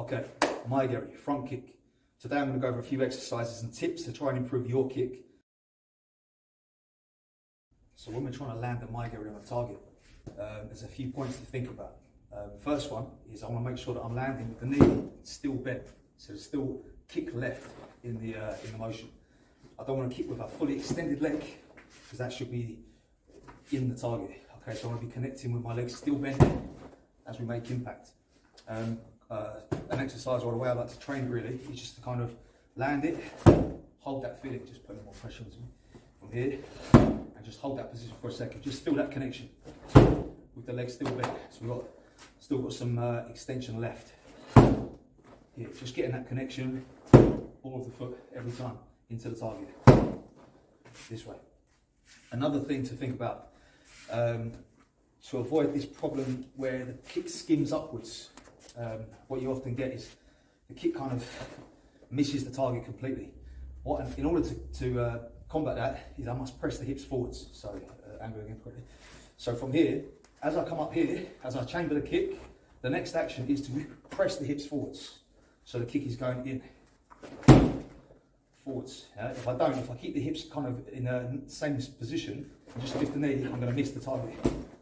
Okay, Mae Geri, front kick. Today I'm going to go over a few exercises and tips to try and improve your kick. So when we're trying to land a Mae Geri on a target, there's a few points to think about. First one is I want to make sure that I'm landing with the knee still bent, so there's still kick left in the motion. I don't want to kick with a fully extended leg because that should be in the target. Okay, so I want to be connecting with my legs still bent as we make impact. An exercise or a way I like to train really is just to kind of land it, hold that feeling, just putting more pressure on me from here, and just hold that position for a second. Just feel that connection with the legs still bent. So we've still got some extension left. Here, just getting that connection, ball of the foot every time into the target. This way. Another thing to think about, to avoid this problem where the kick skims upwards, what you often get is the kick kind of misses the target completely. In order to combat that, is I must press the hips forwards. So, angle again quickly. So from here, as I come up here, as I chamber the kick, the next action is to press the hips forwards. So the kick is going in, forwards. If I keep the hips kind of in the same position, and just lift the knee, I'm going to miss the target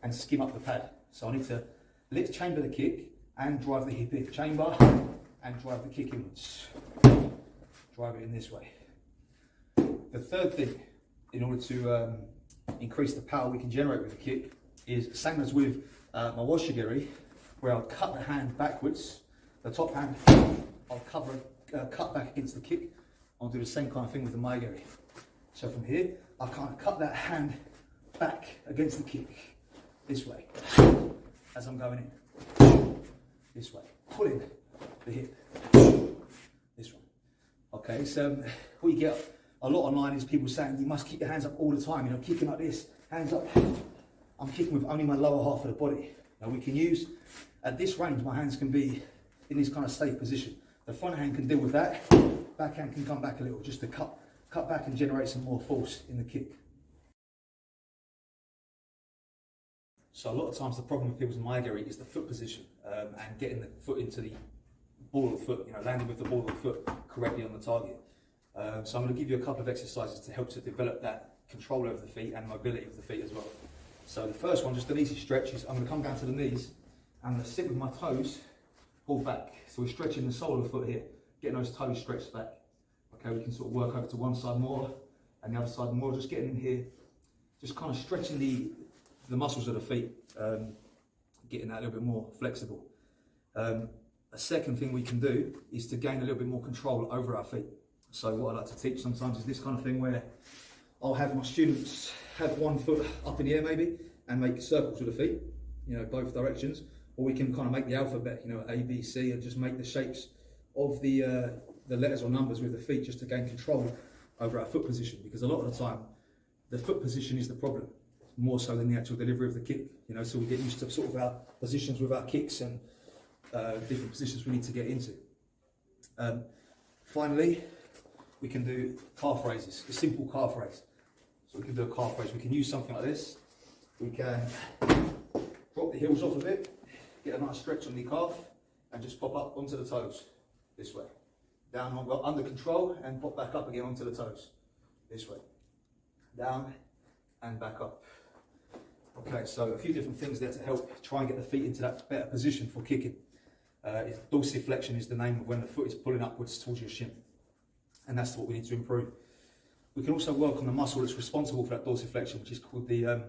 and skim up the pad. So I need to lift, chamber the kick, and drive the hip in. Chamber, and drive the kick inwards. Drive it in this way. The third thing, in order to increase the power we can generate with the kick, is the same as with Mae Geri, where I'll cut the hand backwards. The top hand, I'll cut back against the kick. I'll do the same kind of thing with the Mae Geri. So from here, I kind of cut that hand back against the kick, this way, as I'm going in, this way, pulling the hip, this one. Okay, so what you get a lot online is people saying you must keep your hands up all the time, kicking like this, hands up. I'm kicking with only my lower half of the body. Now we can use, at this range, my hands can be in this kind of safe position. The front hand can deal with that, back hand can come back a little, just to cut back and generate some more force in the kick. So a lot of times the problem with people's Mae Geri is the foot position and getting the foot into the ball of the foot, landing with the ball of the foot correctly on the target. So I'm going to give you a couple of exercises to help to develop that control over the feet and mobility of the feet as well. So the first one, just an easy stretch, is I'm going to come down to the knees and I'm going to sit with my toes pulled back. So we're stretching the sole of the foot here, getting those toes stretched back. Okay, we can sort of work over to one side more and the other side more, just getting in here, just kind of stretching the muscles of the feet, getting that a little bit more flexible. A second thing we can do is to gain a little bit more control over our feet. So what I like to teach sometimes is this kind of thing where I'll have my students have one foot up in the air maybe and make circles with the feet, both directions, or we can kind of make the alphabet, A, B, C, and just make the shapes of the letters or numbers with the feet just to gain control over our foot position, because a lot of the time the foot position is the problem, more so than the actual delivery of the kick, so we get used to sort of our positions with our kicks and different positions we need to get into. Finally, we can do calf raises, a simple calf raise. So we can do a calf raise. We can use something like this. We can drop the heels off a bit, get a nice stretch on the calf, and just pop up onto the toes, this way. Down, under control, and pop back up again onto the toes, this way. Down, and back up. Okay, so a few different things there to help try and get the feet into that better position for kicking. Dorsiflexion is the name of when the foot is pulling upwards towards your shin. And that's what we need to improve. We can also work on the muscle that's responsible for that dorsiflexion, which is called the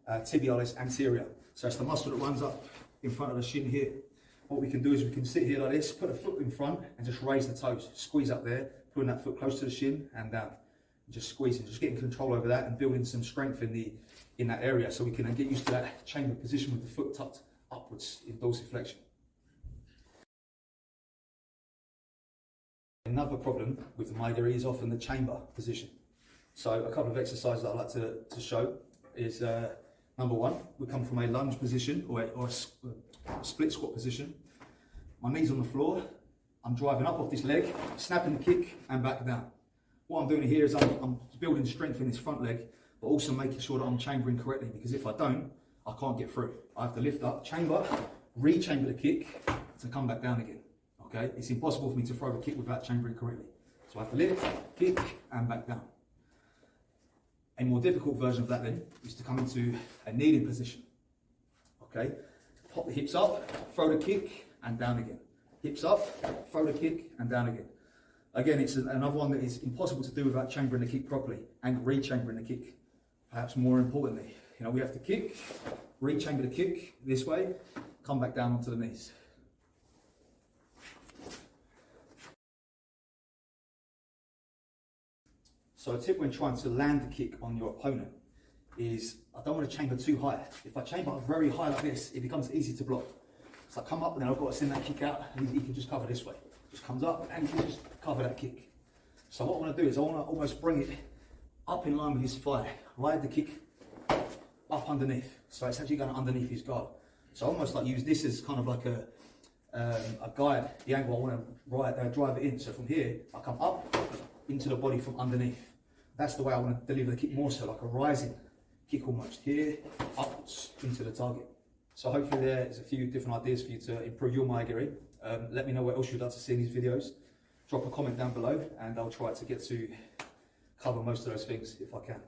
tibialis anterior. So it's the muscle that runs up in front of the shin here. What we can do is we can sit here like this, put a foot in front and just raise the toes, squeeze up there, putting that foot close to the shin and down. And just squeezing, just getting control over that and building some strength in that area, so we can then get used to that chamber position with the foot tucked upwards in dorsiflexion. Another problem with the Mae Geri is often the chamber position. So a couple of exercises that I like to show is number one, we come from a lunge position or a split squat position. My knees on the floor, I'm driving up off this leg, snapping the kick and back down. What I'm doing here is I'm building strength in this front leg, but also making sure that I'm chambering correctly, because if I don't, I can't get through. I have to lift up, chamber, re-chamber the kick to come back down again. Okay, it's impossible for me to throw the kick without chambering correctly. So I have to lift, kick, and back down. A more difficult version of that then is to come into a kneeling position. Okay, pop the hips up, throw the kick, and down again. Hips up, throw the kick, and down again. Again, it's another one that is impossible to do without chambering the kick properly and re-chambering the kick. Perhaps more importantly, we have to kick, re-chamber the kick this way, come back down onto the knees. So a tip when trying to land the kick on your opponent is I don't want to chamber too high. If I chamber very high like this, it becomes easy to block. So I come up and then I've got to send that kick out, and he can just cover this way. Just comes up and he can just cover that kick. So what I want to do is I want to almost bring it up in line with his thigh, ride the kick up underneath. So it's actually going underneath his guard. So I almost like use this as kind of like a guide, the angle I want to drive it in. So from here, I come up into the body from underneath. That's the way I want to deliver the kick more so, like a rising kick almost. Here, upwards into the target. So hopefully there's a few different ideas for you to improve your Mae Geri. Let me know what else you'd like to see in these videos. Drop a comment down below and I'll try to get to cover most of those things if I can.